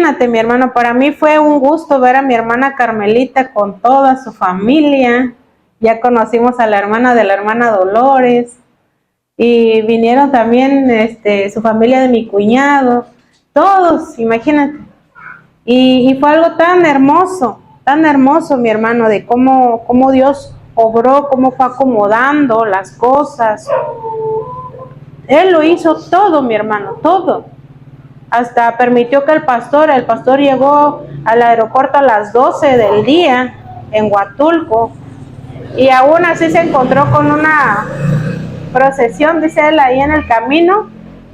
imagínate, mi hermano, para mí fue un gusto ver a mi hermana Carmelita con toda su familia. Ya conocimos a la hermana de la hermana Dolores y vinieron también su familia de mi cuñado, todos, imagínate. Y fue algo tan hermoso, mi hermano, de cómo Dios obró, cómo fue acomodando las cosas. Él lo hizo todo, mi hermano, todo. Hasta permitió que el pastor llegó al aeropuerto a las 12 del día en Huatulco, y aún así se encontró con una procesión, dice él, ahí en el camino.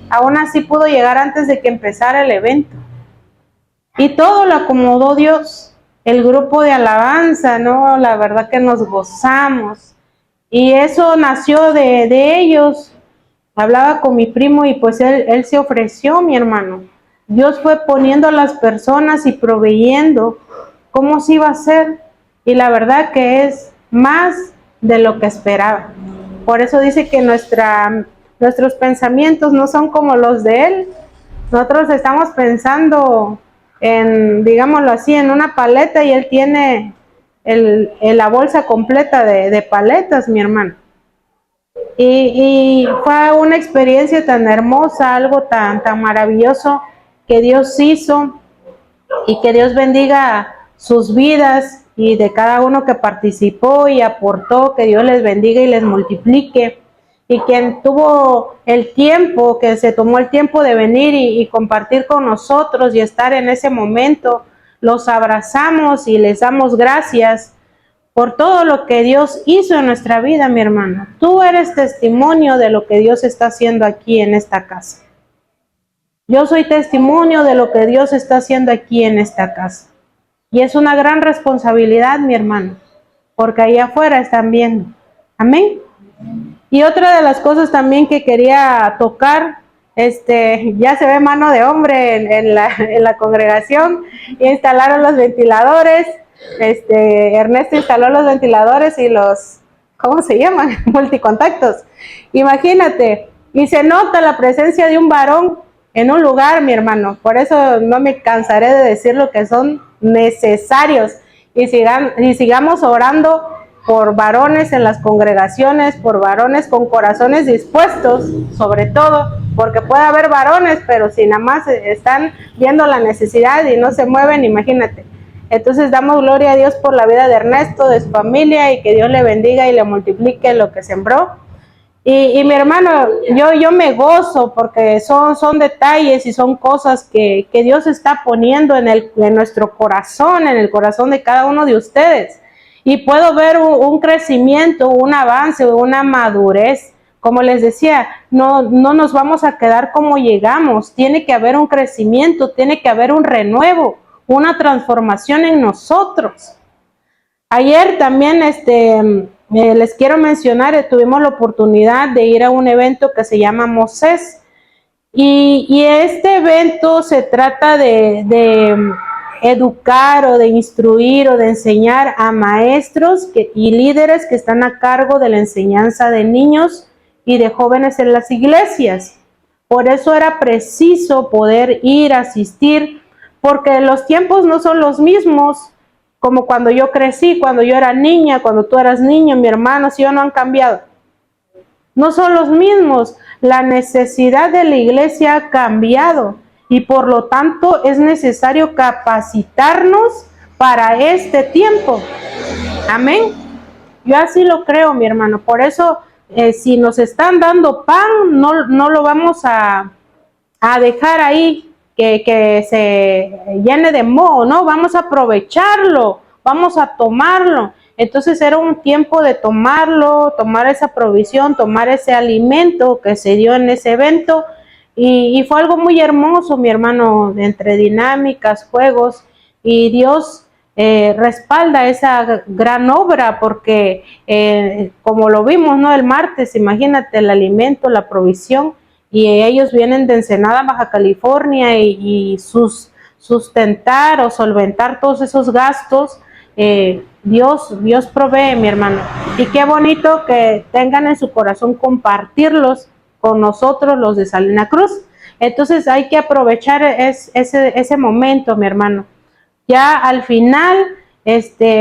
Aún así pudo llegar antes de que empezara el evento. Y todo lo acomodó Dios. El grupo de alabanza, ¿no? La verdad que nos gozamos. Y eso nació de ellos. Hablaba con mi primo y pues él se ofreció, mi hermano. Dios fue poniendo a las personas y proveyendo cómo se iba a hacer. Y la verdad que es más de lo que esperaba. Por eso dice que nuestros pensamientos no son como los de Él. Nosotros estamos pensando en, digámoslo así, en una paleta, y Él tiene la bolsa completa de paletas, mi hermano. Y fue una experiencia tan hermosa, algo tan maravilloso que Dios hizo, y que Dios bendiga sus vidas y de cada uno que participó y aportó, que Dios les bendiga y les multiplique. Y quien tuvo el tiempo, que se tomó el tiempo de venir y compartir con nosotros y estar en ese momento, los abrazamos y les damos gracias por todo lo que Dios hizo en nuestra vida, mi hermano. Tú eres testimonio de lo que Dios está haciendo aquí en esta casa. Yo soy testimonio de lo que Dios está haciendo aquí en esta casa. Y es una gran responsabilidad, mi hermano, porque allá afuera están viendo. Amén. Y otra de las cosas también que quería tocar, ya se ve mano de hombre en la congregación. Instalaron los ventiladores. Ernesto instaló los ventiladores y los, ¿cómo se llaman? Multicontactos. Imagínate, y se nota la presencia de un varón en un lugar, mi hermano. Por eso no me cansaré de decir lo que son necesarios. Y sigamos orando por varones en las congregaciones, por varones con corazones dispuestos, sobre todo, porque puede haber varones, pero si nada más están viendo la necesidad y no se mueven, imagínate. Entonces damos gloria a Dios por la vida de Ernesto, de su familia, y que Dios le bendiga y le multiplique lo que sembró. Y mi hermano, yo me gozo porque son detalles y son cosas que Dios está poniendo en nuestro corazón, en el corazón de cada uno de ustedes. Y puedo ver un crecimiento, un avance, una madurez. Como les decía, no nos vamos a quedar como llegamos. Tiene que haber un crecimiento, tiene que haber un renuevo, una transformación en nosotros. Ayer también les quiero mencionar, tuvimos la oportunidad de ir a un evento que se llama Moses, y este evento se trata de educar o de instruir o de enseñar a maestros y líderes que están a cargo de la enseñanza de niños y de jóvenes en las iglesias. Por eso era preciso poder ir a asistir, porque los tiempos no son los mismos como cuando yo crecí, cuando yo era niña, cuando tú eras niño, mi hermano, si yo no han cambiado. No son los mismos. La necesidad de la iglesia ha cambiado y por lo tanto es necesario capacitarnos para este tiempo. Amén. Yo así lo creo, mi hermano. Por eso, si nos están dando pan, no lo vamos a dejar ahí que se llene de moho, ¿no? Vamos a aprovecharlo, vamos a tomarlo. Entonces era un tiempo de tomarlo, tomar esa provisión, tomar ese alimento que se dio en ese evento, y fue algo muy hermoso, mi hermano, entre dinámicas, juegos, y Dios respalda esa gran obra, porque como lo vimos, ¿no? El martes, imagínate el alimento, la provisión, y ellos vienen de Ensenada, Baja California, y sustentar o solventar todos esos gastos. Dios provee, mi hermano, y qué bonito que tengan en su corazón compartirlos con nosotros, los de Salina Cruz. Entonces hay que aprovechar ese momento, mi hermano. Ya al final,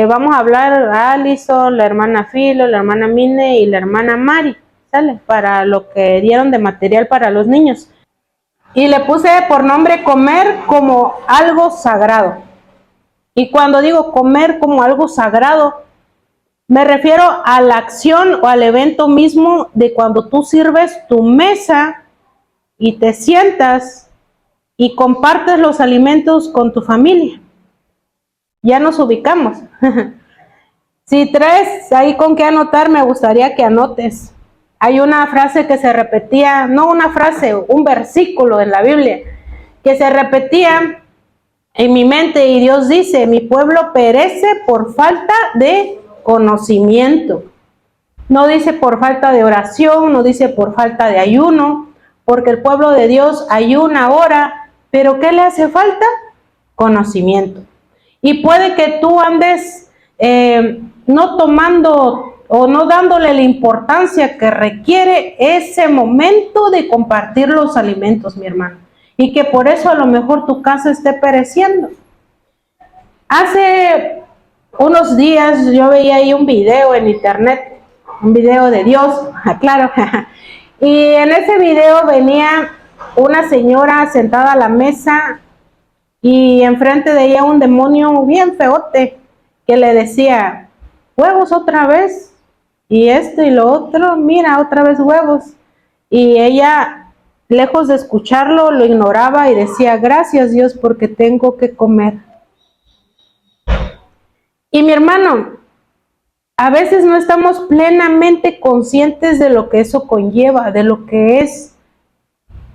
vamos a hablar a Alison, la hermana Filo, la hermana Mine y la hermana Mari, ¿sale? Para lo que dieron de material para los niños. Y le puse por nombre comer como algo sagrado. Y cuando digo comer como algo sagrado, me refiero a la acción o al evento mismo de cuando tú sirves tu mesa y te sientas y compartes los alimentos con tu familia. Ya nos ubicamos. Si traes ahí con qué anotar, me gustaría que anotes. Hay una frase que se repetía, no una frase, un versículo en la Biblia, que se repetía en mi mente y Dios dice, mi pueblo perece por falta de conocimiento. No dice por falta de oración, no dice por falta de ayuno, porque el pueblo de Dios ayuna ahora, pero ¿qué le hace falta? Conocimiento. Y puede que tú andes no tomando o no dándole la importancia que requiere ese momento de compartir los alimentos, mi hermano. Y que por eso a lo mejor tu casa esté pereciendo. Hace unos días yo veía ahí un video en internet, un video de Dios, claro, y en ese video venía una señora sentada a la mesa y enfrente de ella un demonio bien feote que le decía, huevos otra vez, y esto y lo otro, mira otra vez huevos, y ella, lejos de escucharlo, lo ignoraba y decía, gracias Dios porque tengo que comer. Y mi hermano, a veces no estamos plenamente conscientes de lo que eso conlleva, de lo que es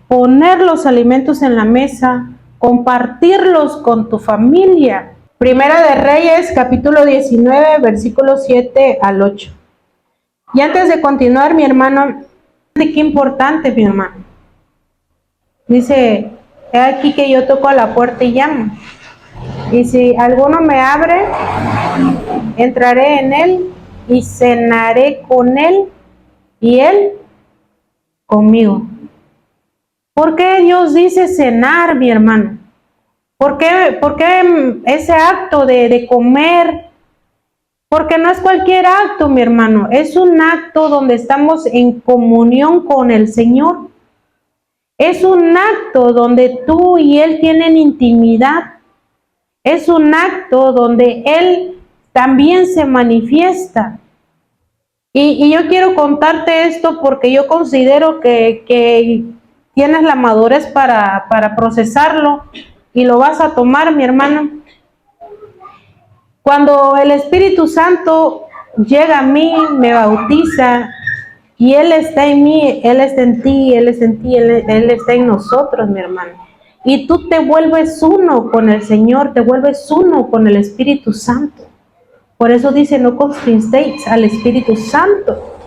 poner los alimentos en la mesa, compartirlos con tu familia. Primera de Reyes, capítulo 19, versículos 7 al 8. Y antes de continuar, mi hermano, qué importante, mi hermano. Dice, he aquí que yo toco a la puerta y llamo. Y si alguno me abre, entraré en él y cenaré con él y él conmigo. ¿Por qué Dios dice cenar, mi hermano? ¿Por qué ese acto de comer? Porque no es cualquier acto, mi hermano. Es un acto donde estamos en comunión con el Señor. Es un acto donde tú y Él tienen intimidad. Es un acto donde Él también se manifiesta. Y yo quiero contarte esto porque yo considero que tienes la madurez para procesarlo y lo vas a tomar, mi hermano. Cuando el Espíritu Santo llega a mí, me bautiza y Él está en mí, Él está en ti, Él está en ti, Él está en nosotros, mi hermano. Y tú te vuelves uno con el Señor, te vuelves uno con el Espíritu Santo. Por eso dice, no constriñéis al Espíritu Santo.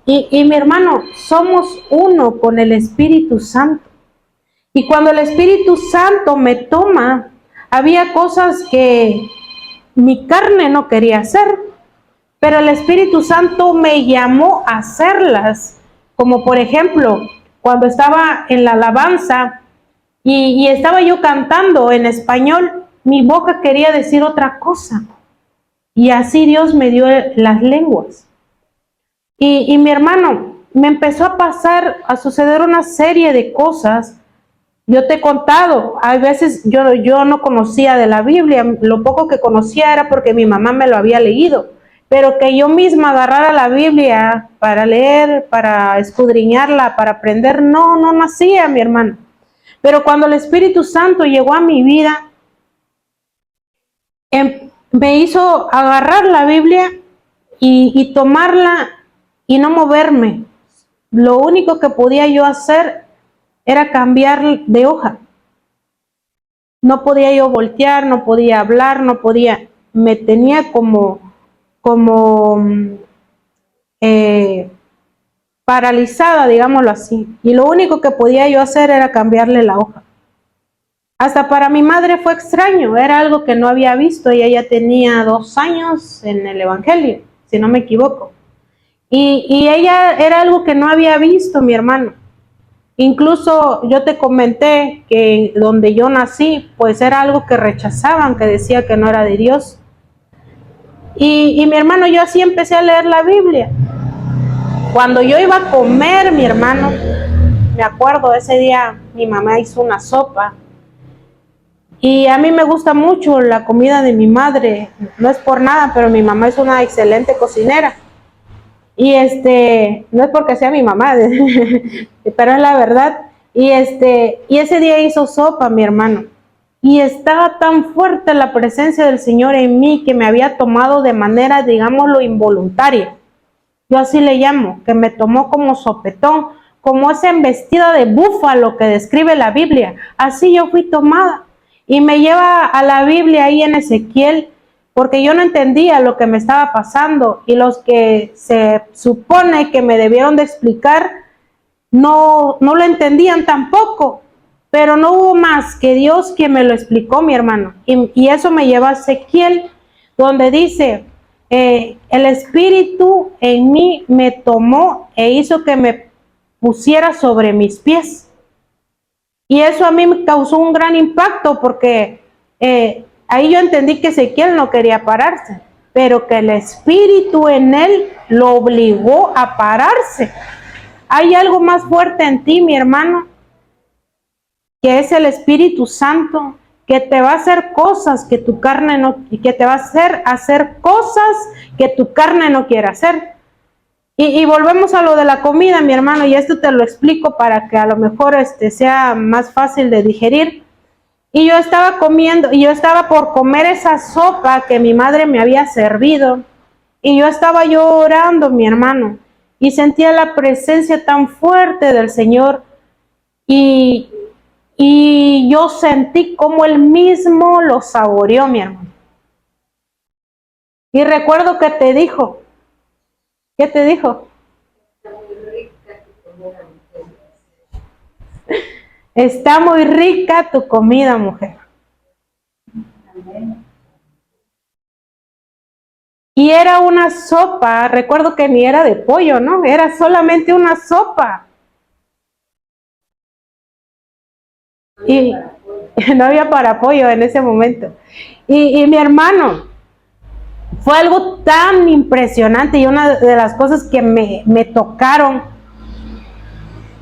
Y mi hermano, somos uno con el Espíritu Santo. Y cuando el Espíritu Santo me toma, había cosas que mi carne no quería hacer, pero el Espíritu Santo me llamó a hacerlas. Como por ejemplo, cuando estaba en la alabanza y estaba yo cantando en español, mi boca quería decir otra cosa. Y así Dios me dio las lenguas. Y mi hermano, me empezó a suceder una serie de cosas. Yo te he contado, a veces yo no conocía de la Biblia, lo poco que conocía era porque mi mamá me lo había leído, pero que yo misma agarrara la Biblia para leer, para escudriñarla, para aprender, no nacía, mi hermano. Pero cuando el Espíritu Santo llegó a mi vida, me hizo agarrar la Biblia y tomarla y no moverme. Lo único que podía yo hacer era cambiar de hoja. No podía yo voltear, no podía hablar, me tenía como paralizada, digámoslo así. Y lo único que podía yo hacer era cambiarle la hoja. Hasta para mi madre fue extraño, era algo que no había visto. Ella ya tenía 2 años en el Evangelio, si no me equivoco. Y ella era algo que no había visto, mi hermano. Incluso yo te comenté que donde yo nací, pues era algo que rechazaban, que decía que no era de Dios. Y mi hermano, yo así empecé a leer la Biblia. Cuando yo iba a comer, mi hermano, me acuerdo ese día mi mamá hizo una sopa. Y a mí me gusta mucho la comida de mi madre. No es por nada, pero mi mamá es una excelente cocinera. Y no es porque sea mi mamá, pero es la verdad. Y ese día hizo sopa, mi hermano. Y estaba tan fuerte la presencia del Señor en mí que me había tomado de manera, digámoslo, involuntaria. Yo así le llamo, que me tomó como sopetón, como esa embestida de búfalo que describe la Biblia. Así yo fui tomada. Y me lleva a la Biblia ahí en Ezequiel, porque yo no entendía lo que me estaba pasando y los que se supone que me debieron de explicar no lo entendían tampoco, pero no hubo más que Dios quien me lo explicó, mi hermano, y eso me lleva a Ezequiel, donde dice, el Espíritu en mí me tomó e hizo que me pusiera sobre mis pies. Y eso a mí me causó un gran impacto porque ahí yo entendí que Ezequiel no quería pararse, pero que el Espíritu en él lo obligó a pararse. Hay algo más fuerte en ti, mi hermano, que es el Espíritu Santo, que te va a hacer cosas que tu carne no, y que te va a hacer cosas que tu carne no quiere hacer. Y volvemos a lo de la comida, mi hermano, y esto te lo explico para que a lo mejor sea más fácil de digerir. Y yo estaba comiendo, y yo estaba por comer esa sopa que mi madre me había servido, y yo estaba llorando, mi hermano, y sentía la presencia tan fuerte del Señor, y yo sentí como Él mismo lo saboreó, mi hermano. Y recuerdo que te dijo, ¿qué te dijo? Está muy rica tu comida, mujer. Y era una sopa, recuerdo que ni era de pollo, ¿no? Era solamente una sopa. Y no había para pollo en ese momento. Y mi hermano, fue algo tan impresionante y una de las cosas que me tocaron.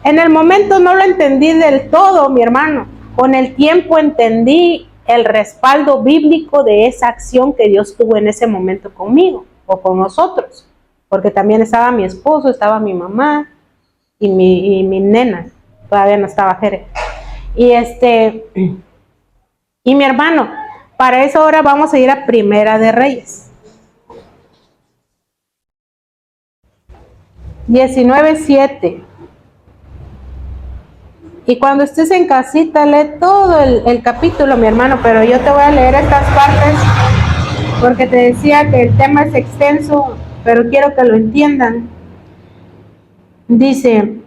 En el momento no lo entendí del todo, mi hermano. Con el tiempo entendí el respaldo bíblico de esa acción que Dios tuvo en ese momento conmigo o con nosotros. Porque también estaba mi esposo, estaba mi mamá y mi nena. Todavía no estaba Jere. Y mi hermano, para eso ahora vamos a ir a Primera de Reyes. 19:7. Y cuando estés en casita, lee todo el capítulo, mi hermano, pero yo te voy a leer estas partes porque te decía que el tema es extenso, pero quiero que lo entiendan. Dice,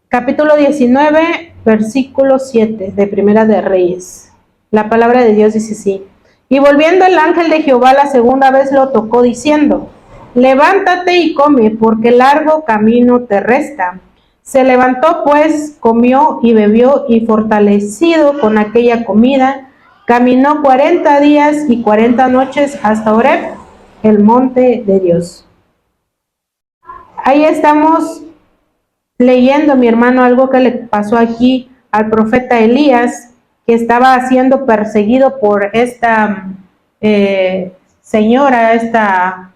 capítulo 19, versículo 7 de Primera de Reyes. La palabra de Dios dice así. Y volviendo el ángel de Jehová la segunda vez lo tocó diciendo, levántate y come, porque largo camino te resta. Se levantó pues, comió y bebió, y fortalecido con aquella comida, caminó 40 días y 40 noches hasta Horeb, el monte de Dios. Ahí estamos leyendo, mi hermano, algo que le pasó aquí al profeta Elías, que estaba siendo perseguido por esta señora, esta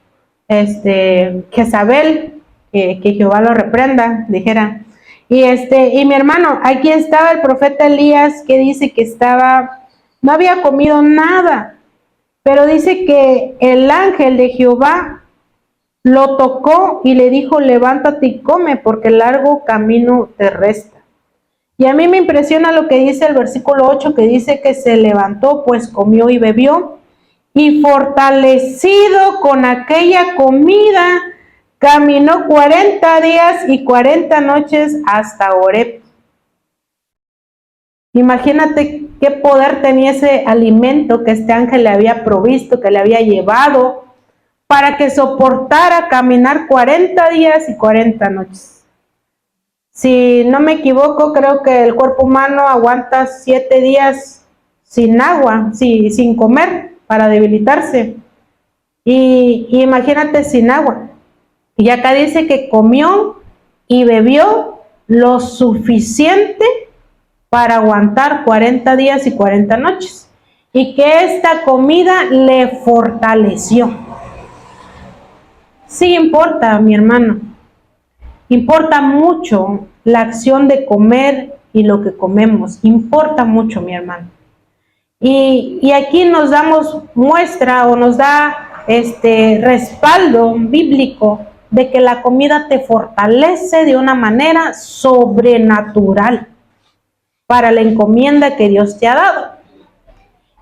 Jezabel, que Jehová lo reprenda, dijera. Y mi hermano, aquí estaba el profeta Elías, que dice que no había comido nada, pero dice que el ángel de Jehová lo tocó y le dijo, levántate y come, porque largo camino te resta. Y a mí me impresiona lo que dice el versículo 8, que dice que se levantó, pues comió y bebió, y fortalecido con aquella comida, caminó 40 días y 40 noches hasta Horeb. Imagínate qué poder tenía ese alimento que este ángel le había provisto, que le había llevado, para que soportara caminar 40 días y 40 noches. Si no me equivoco, creo que el cuerpo humano aguanta 7 días sin agua, sin comer, para debilitarse. Y imagínate sin agua. Y acá dice que comió y bebió lo suficiente para aguantar 40 días y 40 noches. Y que esta comida le fortaleció. Sí importa, mi hermano. Importa mucho la acción de comer y lo que comemos. Importa mucho, mi hermano. Y aquí nos damos muestra o nos da respaldo bíblico de que la comida te fortalece de una manera sobrenatural para la encomienda que Dios te ha dado.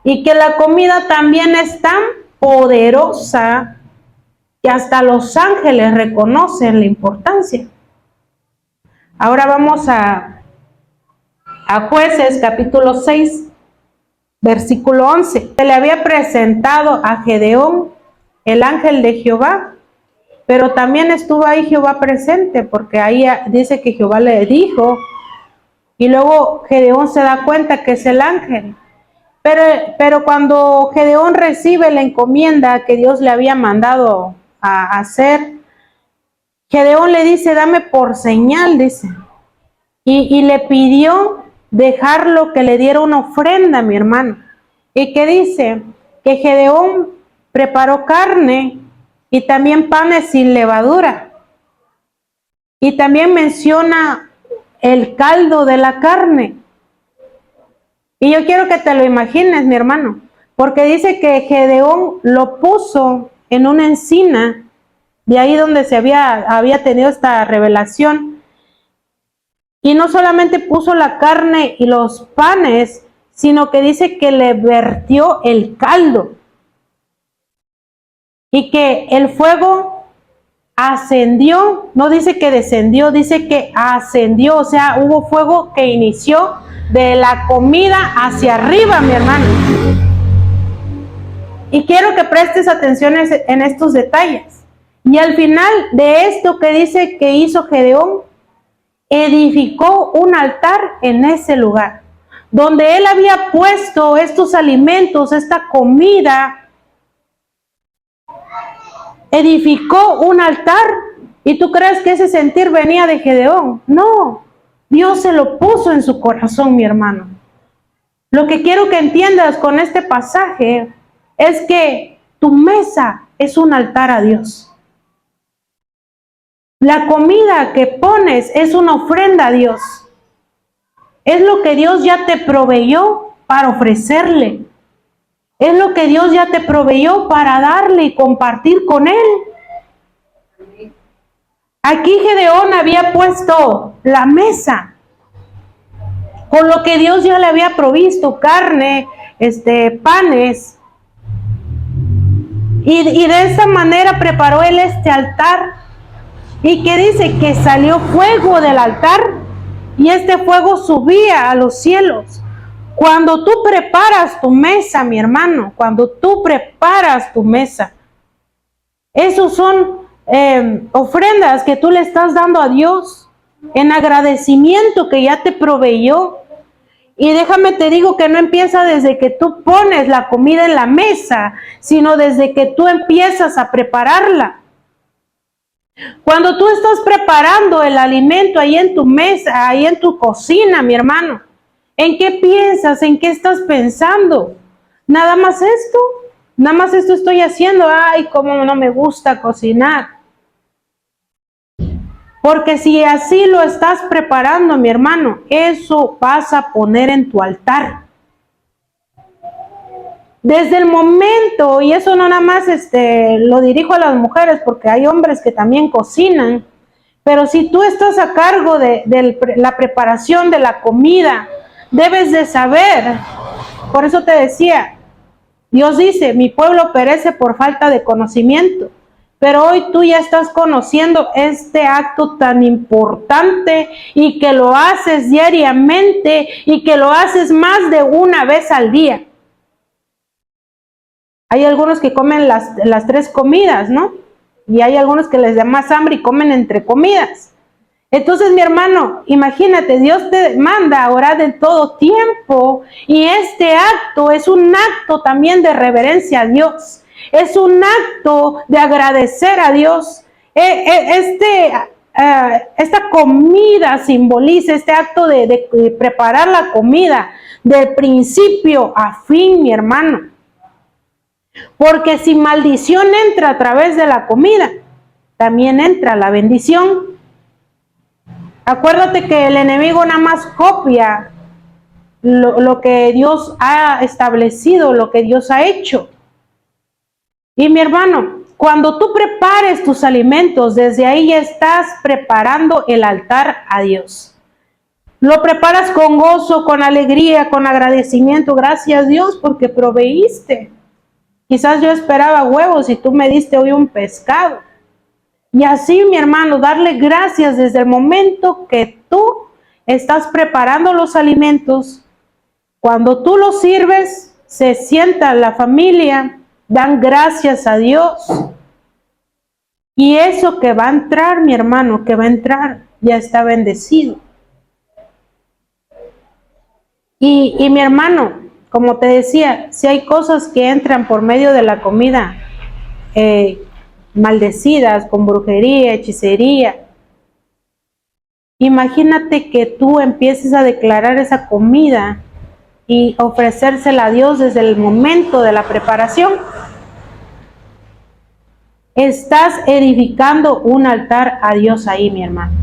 Y que la comida también es tan poderosa que hasta los ángeles reconocen la importancia. Ahora vamos a Jueces capítulo 6, versículo 11. Se le había presentado a Gedeón el ángel de Jehová, pero también estuvo ahí Jehová presente, porque ahí dice que Jehová le dijo, y luego Gedeón se da cuenta que es el ángel. Pero cuando Gedeón recibe la encomienda que Dios le había mandado a hacer, Gedeón le dice, dame por señal, dice. Y le pidió dejarlo que le diera una ofrenda, mi hermano. Y que dice que Gedeón preparó carne y también panes sin levadura. Y también menciona el caldo de la carne. Y yo quiero que te lo imagines, mi hermano, porque dice que Gedeón lo puso en una encina, de ahí donde se había tenido esta revelación. Y no solamente puso la carne y los panes, sino que dice que le vertió el caldo. Y que el fuego ascendió, no dice que descendió, dice que ascendió, o sea, hubo fuego que inició de la comida hacia arriba, mi hermano. Y quiero que prestes atención en estos detalles. Y al final de esto que dice que hizo Gedeón, edificó un altar en ese lugar, donde él había puesto estos alimentos, esta comida. Edificó un altar. ¿Y tú crees que ese sentir venía de Gedeón? No, Dios se lo puso en su corazón, mi hermano. Lo que quiero que entiendas con este pasaje es que tu mesa es un altar a Dios. La comida que pones es una ofrenda a Dios. Es lo que Dios ya te proveyó para ofrecerle. Es lo que Dios ya te proveyó para darle y compartir con Él. Aquí Gedeón había puesto la mesa con lo que Dios ya le había provisto, carne, panes. Y de esa manera preparó él este altar. Y que dice que salió fuego del altar y este fuego subía a los cielos. Cuando tú preparas tu mesa, mi hermano, cuando tú preparas tu mesa, esos son ofrendas que tú le estás dando a Dios en agradecimiento que ya te proveyó. Y déjame te digo que no empieza desde que tú pones la comida en la mesa, sino desde que tú empiezas a prepararla. Cuando tú estás preparando el alimento ahí en tu mesa, ahí en tu cocina, mi hermano, ¿en qué piensas? ¿En qué estás pensando? Nada más esto estoy haciendo. Ay, cómo no me gusta cocinar. Porque si así lo estás preparando, mi hermano, eso vas a poner en tu altar. Desde el momento, y eso no nada más lo dirijo a las mujeres, porque hay hombres que también cocinan, pero si tú estás a cargo de la preparación de la comida, debes de saber. Por eso te decía, Dios dice, mi pueblo perece por falta de conocimiento. Pero hoy tú ya estás conociendo este acto tan importante y que lo haces diariamente y que lo haces más de una vez al día. Hay algunos que comen las 3 comidas, ¿no? Y hay algunos que les da más hambre y comen entre comidas. Entonces, mi hermano, imagínate, Dios te manda a orar en todo tiempo y este acto es un acto también de reverencia a Dios. Es un acto de agradecer a Dios. Esta comida simboliza este acto de preparar la comida del principio a fin, mi hermano. Porque si maldición entra a través de la comida, también entra la bendición. Acuérdate que el enemigo nada más copia lo que Dios ha establecido, lo que Dios ha hecho. Y mi hermano, cuando tú prepares tus alimentos, desde ahí ya estás preparando el altar a Dios. Lo preparas con gozo, con alegría, con agradecimiento. Gracias Dios porque proveíste. Quizás yo esperaba huevos y tú me diste hoy un pescado. Y así, mi hermano, darle gracias desde el momento que tú estás preparando los alimentos. Cuando tú los sirves, se sienta la familia, dan gracias a Dios. Y eso que va a entrar, mi hermano, que va a entrar, ya está bendecido. Y mi hermano, como te decía, si hay cosas que entran por medio de la comida, maldecidas, con brujería, hechicería. Imagínate que tú empieces a declarar esa comida y ofrecérsela a Dios desde el momento de la preparación. Estás edificando un altar a Dios ahí, mi hermano.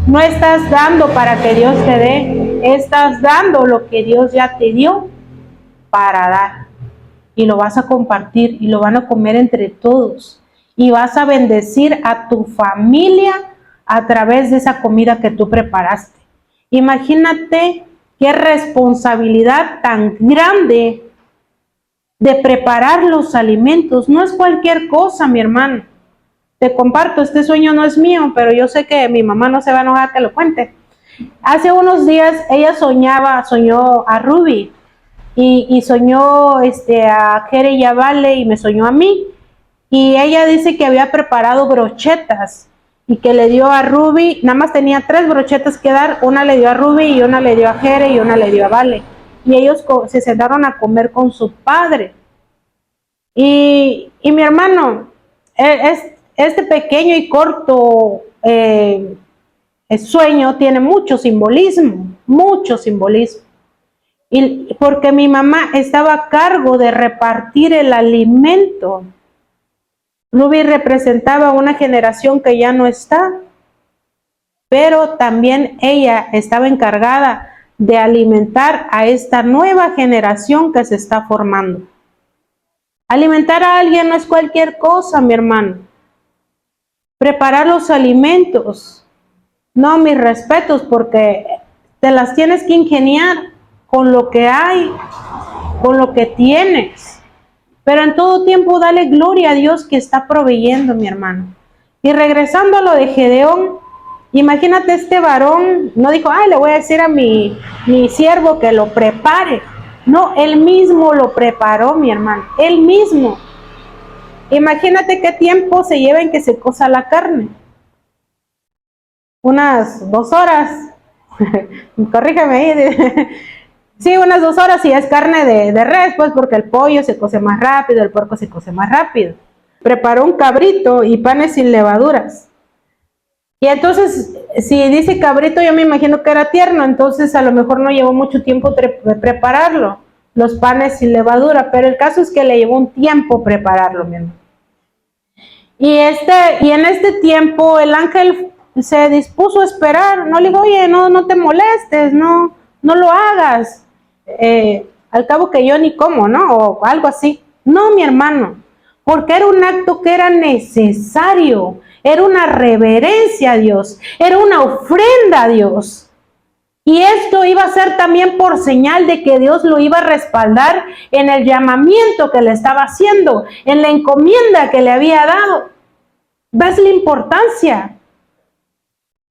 No estás dando para que Dios te dé, estás dando lo que Dios ya te dio para dar. Y lo vas a compartir y lo van a comer entre todos. Y vas a bendecir a tu familia a través de esa comida que tú preparaste. Imagínate qué responsabilidad tan grande de preparar los alimentos. No es cualquier cosa, mi hermano. Te comparto, este sueño no es mío, pero yo sé que mi mamá no se va a enojar que lo cuente. Hace unos días ella soñó a Ruby y soñó a Jere y a Vale y me soñó a mí. Y ella dice que había preparado brochetas y que le dio a Ruby, nada más tenía 3 brochetas que dar, una le dio a Ruby y una le dio a Jere y una le dio a Vale. Y ellos se sentaron a comer con su padre. Y mi hermano, este pequeño y corto sueño tiene mucho simbolismo, mucho simbolismo. Y porque mi mamá estaba a cargo de repartir el alimento. Ruby representaba una generación que ya no está, pero también ella estaba encargada de alimentar a esta nueva generación que se está formando. Alimentar a alguien no es cualquier cosa, mi hermano. Preparar los alimentos, no, mis respetos, porque te las tienes que ingeniar con lo que hay, con lo que tienes. Pero en todo tiempo dale gloria a Dios que está proveyendo, mi hermano. Y regresando a lo de Gedeón, imagínate este varón, no dijo, ay, le voy a decir a mi siervo que lo prepare. No, él mismo lo preparó, mi hermano, él mismo. Imagínate qué tiempo se lleva en que se cosa la carne. Unas 2 horas. Corrígeme ahí. Sí, unas 2 horas y es carne de res, pues porque el pollo se cose más rápido, el puerco se cose más rápido. Preparó un cabrito y panes sin levaduras. Y entonces, si dice cabrito, yo me imagino que era tierno, entonces a lo mejor no llevó mucho tiempo prepararlo, los panes sin levadura, pero el caso es que le llevó un tiempo prepararlo, mi hermano. Y en este tiempo el ángel se dispuso a esperar, no le dijo, oye, no te molestes, no lo hagas, al cabo que yo ni como, ¿no? O algo así. No, mi hermano, porque era un acto que era necesario, era una reverencia a Dios, era una ofrenda a Dios. Y esto iba a ser también por señal de que Dios lo iba a respaldar en el llamamiento que le estaba haciendo, en la encomienda que le había dado. ¿Ves la importancia?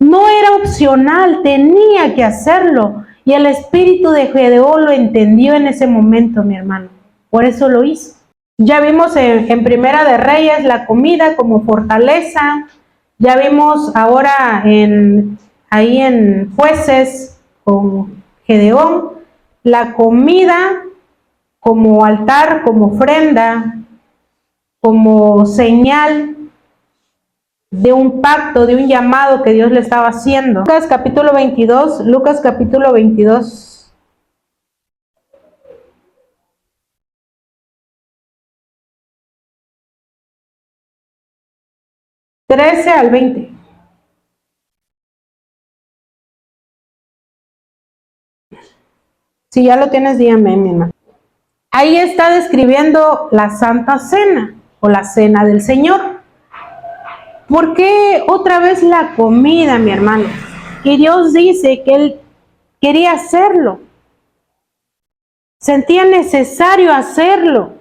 No era opcional, tenía que hacerlo. Y el espíritu de Gedeón lo entendió en ese momento, mi hermano. Por eso lo hizo. Ya vimos en Primera de Reyes la comida como fortaleza. Ya vimos ahora ahí en Jueces con Gedeón, la comida como altar, como ofrenda, como señal de un pacto, de un llamado que Dios le estaba haciendo. Lucas capítulo 22, 13 al 20. Si ya lo tienes, dígame, mi hermano. Ahí está describiendo la Santa Cena o la Cena del Señor. ¿Por qué otra vez la comida, mi hermano? Y Dios dice que Él quería hacerlo. Sentía necesario hacerlo.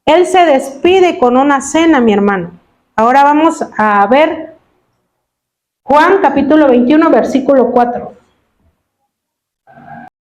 Él se despide con una cena, mi hermano. Ahora vamos a ver Juan capítulo 21, versículo 4.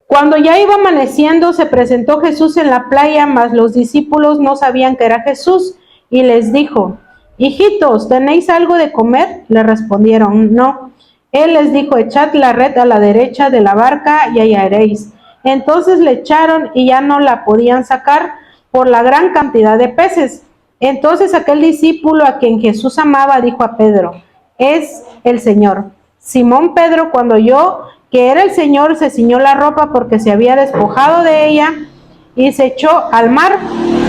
Cuando ya iba amaneciendo, se presentó Jesús en la playa, mas los discípulos no sabían que era Jesús, y les dijo: hijitos, ¿tenéis algo de comer? Le respondieron: no. Él les dijo: echad la red a la derecha de la barca y hallaréis. Entonces le echaron y ya no la podían sacar por la gran cantidad de peces. Entonces aquel discípulo a quien Jesús amaba dijo a Pedro: es el Señor. Simón Pedro, cuando oyó que era el Señor, se ciñó la ropa porque se había despojado de ella y se echó al mar.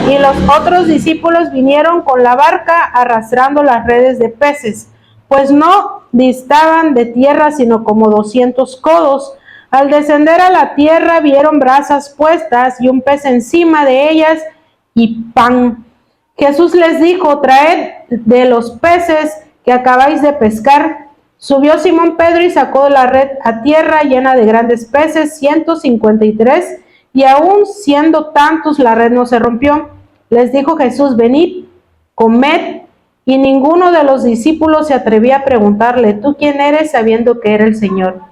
Y los otros discípulos vinieron con la barca arrastrando las redes de peces, pues no distaban de tierra sino como 200 codos. Al descender a la tierra vieron brasas puestas y un pez encima de ellas y pan. Jesús les dijo: traed de los peces que acabáis de pescar. Subió Simón Pedro y sacó la red a tierra llena de grandes peces, 153, y aún siendo tantos la red no se rompió. Les dijo Jesús: venid, comed. Y ninguno de los discípulos se atrevía a preguntarle: ¿tú quién eres?, sabiendo que era el Señor.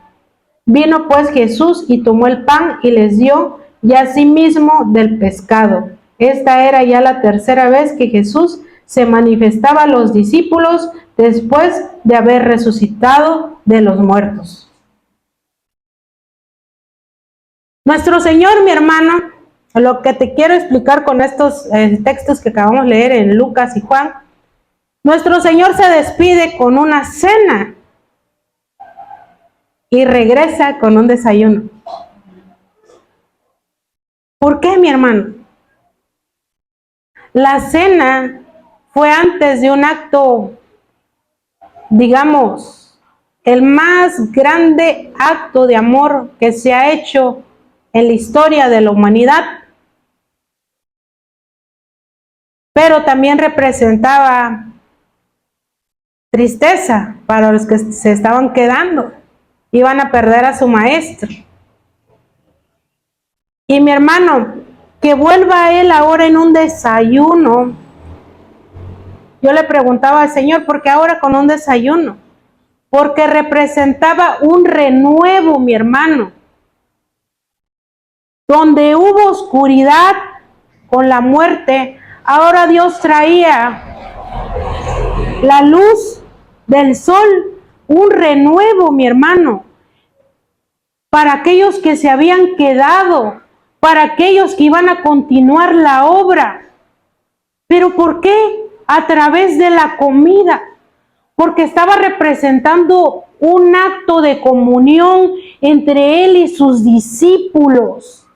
Vino pues Jesús y tomó el pan y les dio, y asimismo del pescado. Esta era ya la tercera vez que Jesús se manifestaba a los discípulos después de haber resucitado de los muertos. Nuestro Señor, mi hermano, lo que te quiero explicar con estos textos que acabamos de leer en Lucas y Juan, nuestro Señor se despide con una cena y regresa con un desayuno. ¿Por qué, mi hermano? La cena fue antes de un acto, digamos, el más grande acto de amor que se ha hecho en la historia de la humanidad, pero también representaba tristeza para los que se estaban quedando, iban a perder a su maestro. Y mi hermano, que vuelva a él ahora en un desayuno. Yo le preguntaba al Señor: ¿por qué ahora con un desayuno? Porque representaba un renuevo, mi hermano. Donde hubo oscuridad con la muerte, ahora Dios traía la luz del sol, un renuevo, mi hermano, para aquellos que se habían quedado, para aquellos que iban a continuar la obra. ¿Pero por qué? A través de la comida, porque estaba representando un acto de comunión entre él y sus discípulos.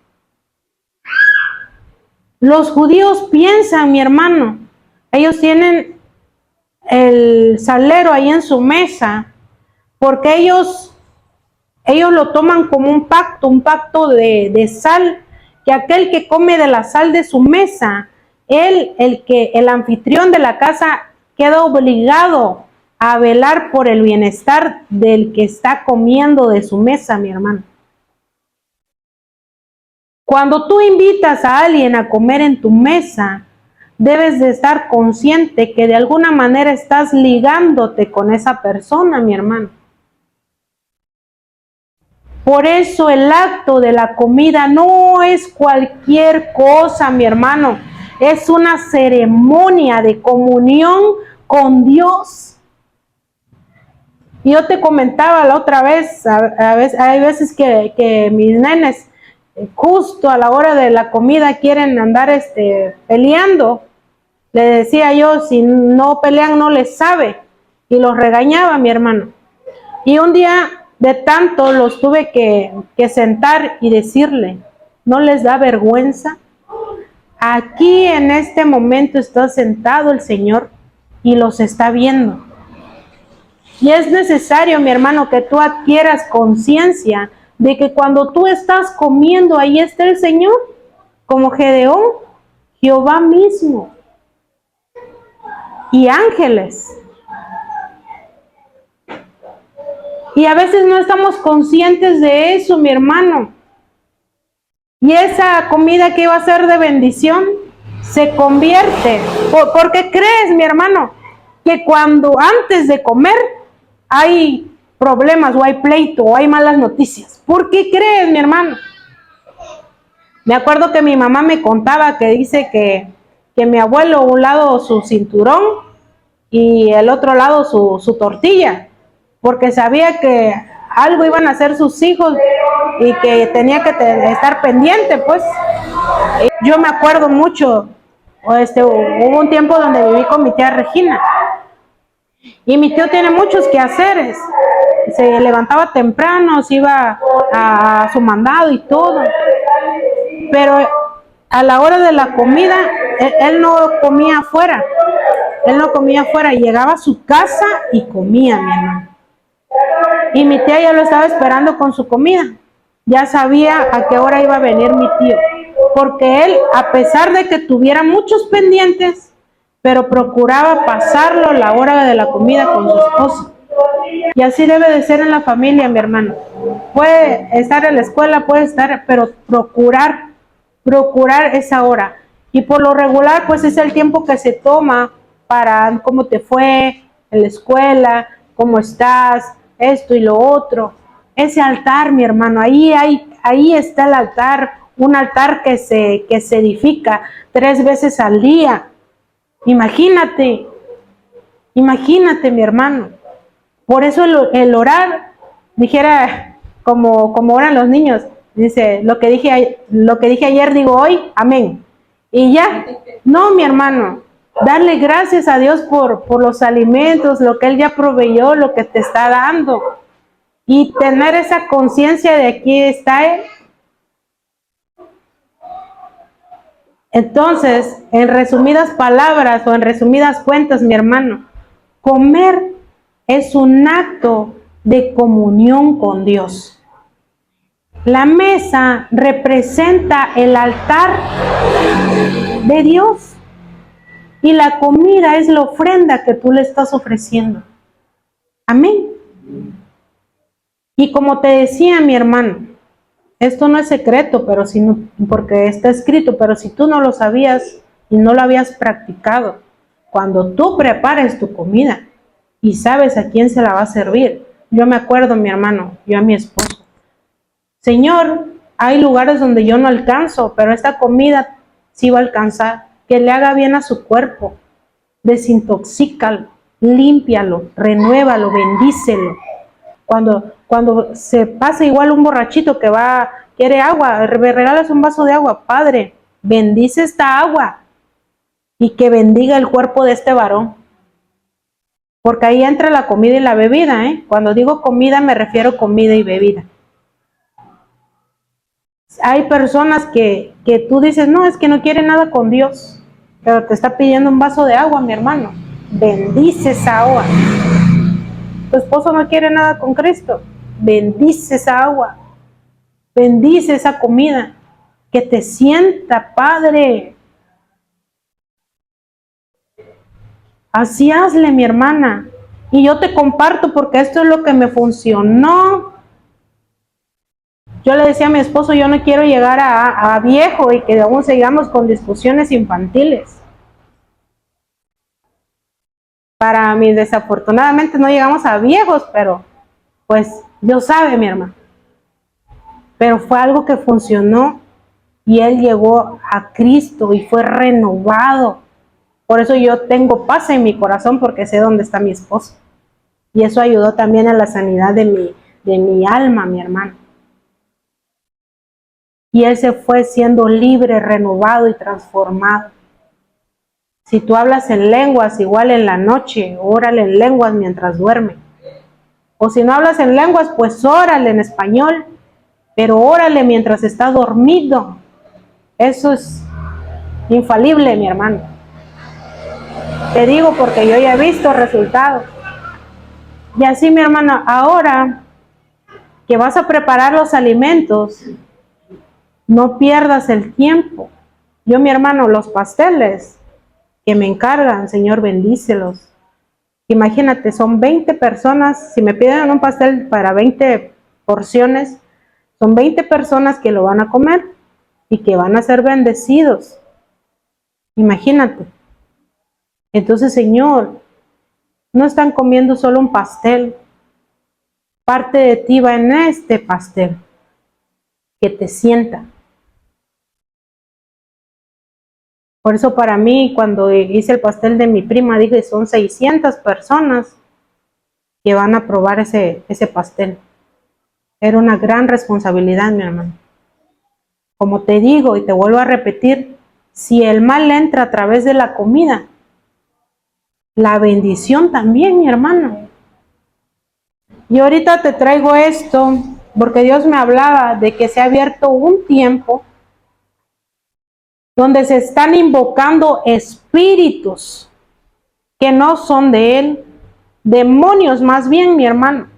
Los judíos piensan, mi hermano, ellos tienen el salero ahí en su mesa, porque ellos lo toman como un pacto de sal, que aquel que come de la sal de su mesa, el anfitrión de la casa, queda obligado a velar por el bienestar del que está comiendo de su mesa, mi hermano. Cuando tú invitas a alguien a comer en tu mesa, debes de estar consciente que de alguna manera estás ligándote con esa persona, mi hermano. Por eso el acto de la comida no es cualquier cosa, mi hermano. Es una ceremonia de comunión con Dios. Y yo te comentaba la otra vez, hay veces que mis nenes, justo a la hora de la comida, quieren andar peleando. Le decía yo, si no pelean no les sabe. Y los regañaba mi hermano. Y un día de tanto los tuve que sentar y decirle, ¿no les da vergüenza? Aquí en este momento está sentado el Señor y los está viendo. Y es necesario, mi hermano, que tú adquieras conciencia de que cuando tú estás comiendo, ahí está el Señor, como Gedeón, Jehová mismo y ángeles. Y a veces no estamos conscientes de eso, mi hermano. Y esa comida que iba a ser de bendición se convierte. Porque crees, mi hermano, que cuando antes de comer hay problemas o hay pleito o hay malas noticias. ¿Por qué crees, mi hermano? Me acuerdo que mi mamá me contaba que dice que mi abuelo un lado su cinturón y el otro lado su tortilla, porque sabía que algo iban a hacer sus hijos y que tenía que estar pendiente, pues. Yo me acuerdo mucho, hubo un tiempo donde viví con mi tía Regina y mi tío tiene muchos quehaceres. Se levantaba temprano, se iba a su mandado y todo, pero a la hora de la comida, él no comía afuera, llegaba a su casa y comía, mi hermano. Y mi tía ya lo estaba esperando con su comida, ya sabía a qué hora iba a venir mi tío, porque él, a pesar de que tuviera muchos pendientes, pero procuraba pasarlo la hora de la comida con su esposa. Y así debe de ser en la familia, mi hermano. Puede estar en la escuela, puede estar, pero procurar esa hora. Y por lo regular, pues es el tiempo que se toma para cómo te fue en la escuela, cómo estás, esto y lo otro. Ese altar, mi hermano, ahí está el altar, un altar que se edifica 3 veces al día. Imagínate, mi hermano. Por eso el orar, dijera como oran los niños, dice, lo que dije ayer digo hoy, amén. Y ya, no, mi hermano, darle gracias a Dios por los alimentos, lo que Él ya proveyó, lo que te está dando. Y tener esa conciencia de aquí está Él. Entonces, en resumidas palabras o en resumidas cuentas, mi hermano, comer es un acto de comunión con Dios. La mesa representa el altar de Dios y la comida es la ofrenda que tú le estás ofreciendo. Amén. Y como te decía, mi hermano, esto no es secreto, pero porque está escrito, pero si tú no lo sabías y no lo habías practicado, cuando tú prepares tu comida y sabes a quién se la va a servir. Yo me acuerdo, mi hermano, yo a mi esposo, Señor, hay lugares donde yo no alcanzo, pero esta comida sí va a alcanzar, que le haga bien a su cuerpo, desintoxícalo, límpialo, renuévalo, bendícelo. Cuando se pasa igual un borrachito que quiere agua, me regalas un vaso de agua, Padre, bendice esta agua y que bendiga el cuerpo de este varón. Porque ahí entra la comida y la bebida, ¿eh? Cuando digo comida me refiero a comida y bebida. Hay personas que tú dices, no, es que no quiere nada con Dios, pero te está pidiendo un vaso de agua, mi hermano. Bendice esa agua. Tu esposo no quiere nada con Cristo. Bendice esa agua. Bendice esa comida. Que te sienta, Padre. Así hazle, mi hermana. Y yo te comparto porque esto es lo que me funcionó. Yo le decía a mi esposo, yo no quiero llegar a viejo y que aún sigamos con discusiones infantiles. Para mí, desafortunadamente, no llegamos a viejos, pero pues Dios sabe, mi hermano. Pero fue algo que funcionó y él llegó a Cristo y fue renovado. Por eso yo tengo paz en mi corazón porque sé dónde está mi esposo. Y eso ayudó también a la sanidad de mi alma, mi hermano. Y él se fue siendo libre, renovado y transformado. Si tú hablas en lenguas, igual en la noche, órale en lenguas mientras duerme. O si no hablas en lenguas, pues órale en español, pero órale mientras está dormido. Eso es infalible, mi hermano. Te digo porque yo ya he visto resultados. Y así, mi hermana, ahora que vas a preparar los alimentos, no pierdas el tiempo. Yo, mi hermano, los pasteles que me encargan, Señor, bendícelos. Imagínate, son 20 personas, si me piden un pastel para 20 porciones, son 20 personas que lo van a comer y que van a ser bendecidos. Imagínate. Entonces, Señor, no están comiendo solo un pastel. Parte de ti va en este pastel. Que te sienta. Por eso para mí, cuando hice el pastel de mi prima, dije, son 600 personas que van a probar ese pastel. Era una gran responsabilidad, mi hermano. Como te digo y te vuelvo a repetir, si el mal entra a través de la comida, la bendición también, mi hermano. Y ahorita te traigo esto porque Dios me hablaba de que se ha abierto un tiempo donde se están invocando espíritus que no son de Él, demonios más bien, mi hermano.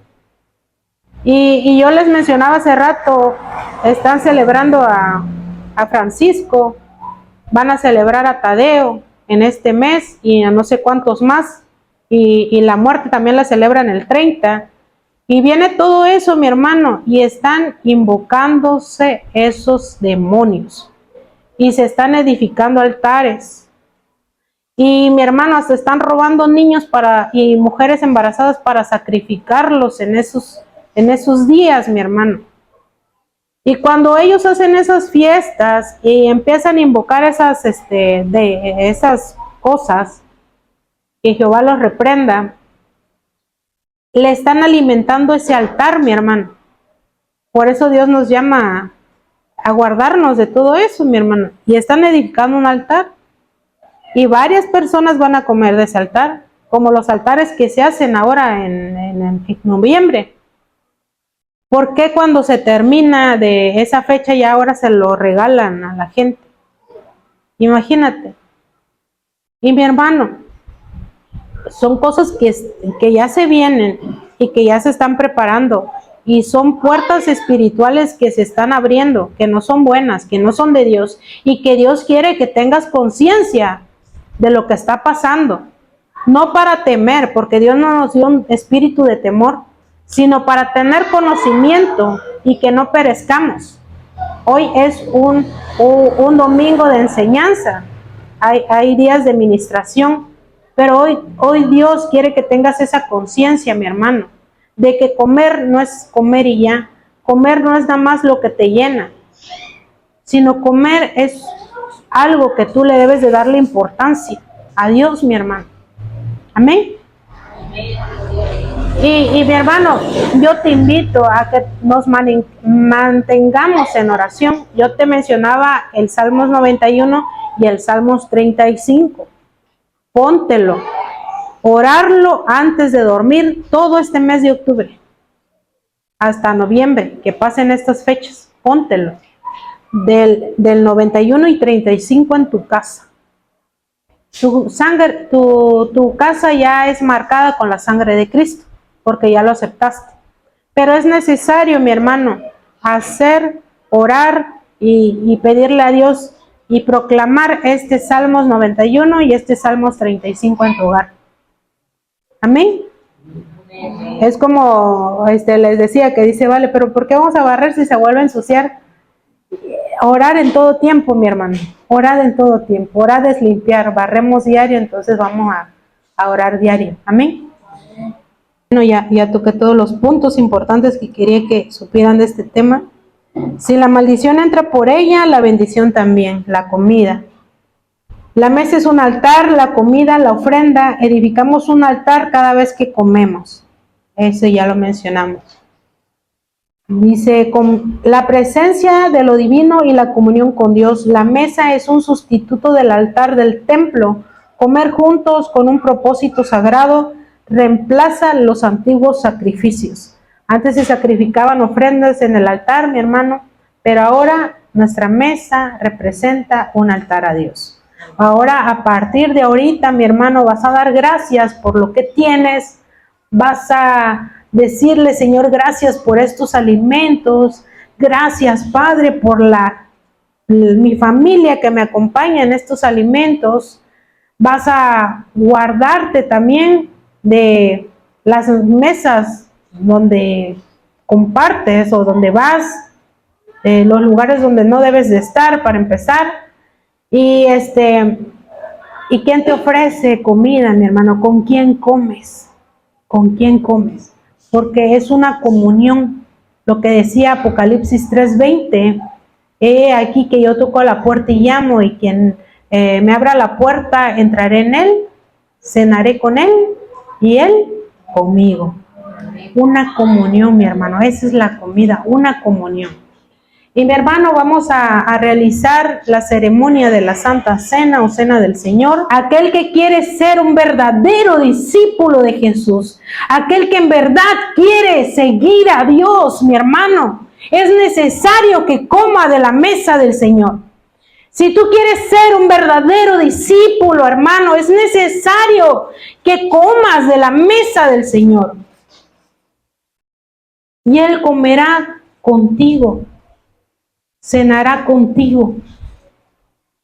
Y yo les mencionaba hace rato, están celebrando a Francisco, van a celebrar a Tadeo en este mes y a no sé cuántos más, y la muerte también la celebran el 30, y viene todo eso, mi hermano, y están invocándose esos demonios, y se están edificando altares, y mi hermano, se están robando niños y mujeres embarazadas para sacrificarlos en esos días, mi hermano. Y cuando ellos hacen esas fiestas y empiezan a invocar esas cosas, que Jehová los reprenda, le están alimentando ese altar, mi hermano. Por eso Dios nos llama a guardarnos de todo eso, mi hermano. Y están edificando un altar. Y varias personas van a comer de ese altar, como los altares que se hacen ahora en noviembre. ¿Por qué cuando se termina de esa fecha y ahora se lo regalan a la gente? Imagínate. Y mi hermano, son cosas que ya se vienen y que ya se están preparando. Y son puertas espirituales que se están abriendo, que no son buenas, que no son de Dios. Y que Dios quiere que tengas conciencia de lo que está pasando. No para temer, porque Dios no nos dio un espíritu de temor, sino para tener conocimiento y que no perezcamos. Hoy es un domingo de enseñanza, hay días de ministración, pero hoy Dios quiere que tengas esa conciencia, mi hermano, de que comer no es comer y ya, comer no es nada más lo que te llena, sino comer es algo que tú le debes de darle importancia a Dios, mi hermano. Amén. Y mi hermano, yo te invito a que nos mantengamos en oración. Yo te mencionaba el Salmos 91 y el Salmos 35. Póntelo. Orarlo antes de dormir todo este mes de octubre. Hasta noviembre, que pasen estas fechas. Póntelo. Del 91 y 35 en tu casa. Tu casa ya es marcada con la sangre de Cristo, porque ya lo aceptaste. Pero es necesario, mi hermano, orar y pedirle a Dios y proclamar este Salmos 91 y este Salmos 35 en tu hogar. Amén. Es como les decía que dice, vale, pero ¿por qué vamos a barrer si se vuelve a ensuciar? Orar en todo tiempo, mi hermano. Orad en todo tiempo. Orad es limpiar. Barremos diario, entonces vamos a orar diario. Amén. Bueno, ya toqué todos los puntos importantes que quería que supieran de este tema. Si la maldición entra por ella, la bendición también, la comida. La mesa es un altar, la comida, la ofrenda. Edificamos un altar cada vez que comemos. Eso ya lo mencionamos. Dice, con la presencia de lo divino y la comunión con Dios, la mesa es un sustituto del altar del templo. Comer juntos con un propósito sagrado reemplaza los antiguos sacrificios. Antes se sacrificaban ofrendas en el altar, mi hermano, pero ahora nuestra mesa representa un altar a Dios. Ahora, a partir de ahorita, mi hermano, vas a dar gracias por lo que tienes, vas a decirle, Señor, gracias por estos alimentos, gracias, Padre, por mi familia que me acompaña en estos alimentos. Vas a guardarte también de las mesas donde compartes o donde vas, los lugares donde no debes de estar, para empezar. ¿Y quién te ofrece comida, mi hermano? ¿Con quién comes? ¿Con quién comes? Porque es una comunión. Lo que decía Apocalipsis 3:20, he aquí que yo toco a la puerta y llamo, y quien me abra la puerta, entraré en él, cenaré con él y él conmigo. Una comunión, mi hermano, esa es la comida, una comunión. Y mi hermano, vamos a realizar la ceremonia de la Santa Cena o Cena del Señor. Aquel que quiere ser un verdadero discípulo de Jesús, aquel que en verdad quiere seguir a Dios, mi hermano, es necesario que coma de la mesa del Señor. Si tú quieres ser un verdadero discípulo, hermano, es necesario que comas de la mesa del Señor. Y Él comerá contigo, cenará contigo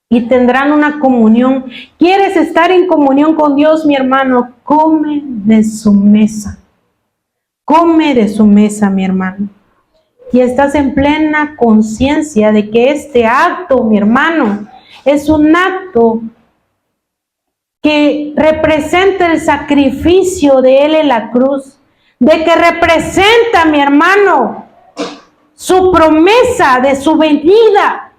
y tendrán una comunión. ¿Quieres estar en comunión con Dios, mi hermano? Come de su mesa. Come de su mesa, mi hermano. Y estás en plena conciencia de que este acto, mi hermano, es un acto que representa el sacrificio de Él en la cruz, de que representa, mi hermano, su promesa de su venida,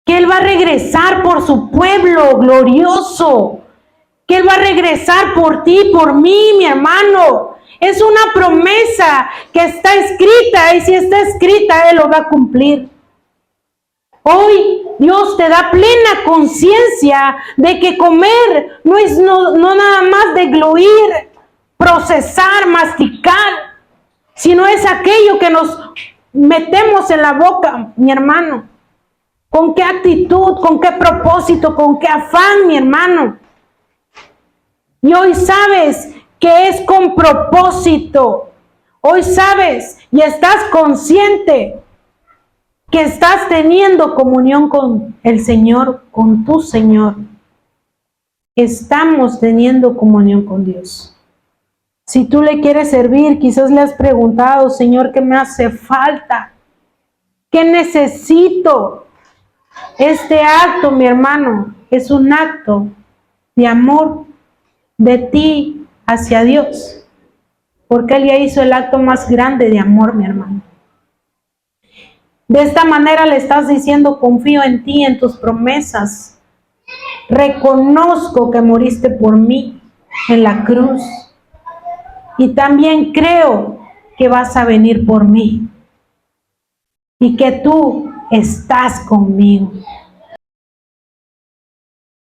que Él va a regresar por su pueblo glorioso, que Él va a regresar por ti, por mí, mi hermano. Es una promesa que está escrita, y si está escrita, Él lo va a cumplir. Hoy Dios te da plena conciencia de que comer no es no nada más degluir, procesar, masticar, sino es aquello que nos metemos en la boca, mi hermano. ¿Con qué actitud, con qué propósito, con qué afán, mi hermano? Y hoy sabes que es con propósito. Hoy sabes y estás consciente que estás teniendo comunión con el Señor, con tu Señor. Estamos teniendo comunión con Dios. Si tú le quieres servir, quizás le has preguntado, Señor, ¿qué me hace falta? ¿Qué necesito? Este acto, mi hermano, es un acto de amor de ti hacia Dios, porque Él ya hizo el acto más grande de amor, mi hermano. De esta manera le estás diciendo, confío en ti, en tus promesas. Reconozco que moriste por mí en la cruz. Y también creo que vas a venir por mí. Y que tú estás conmigo.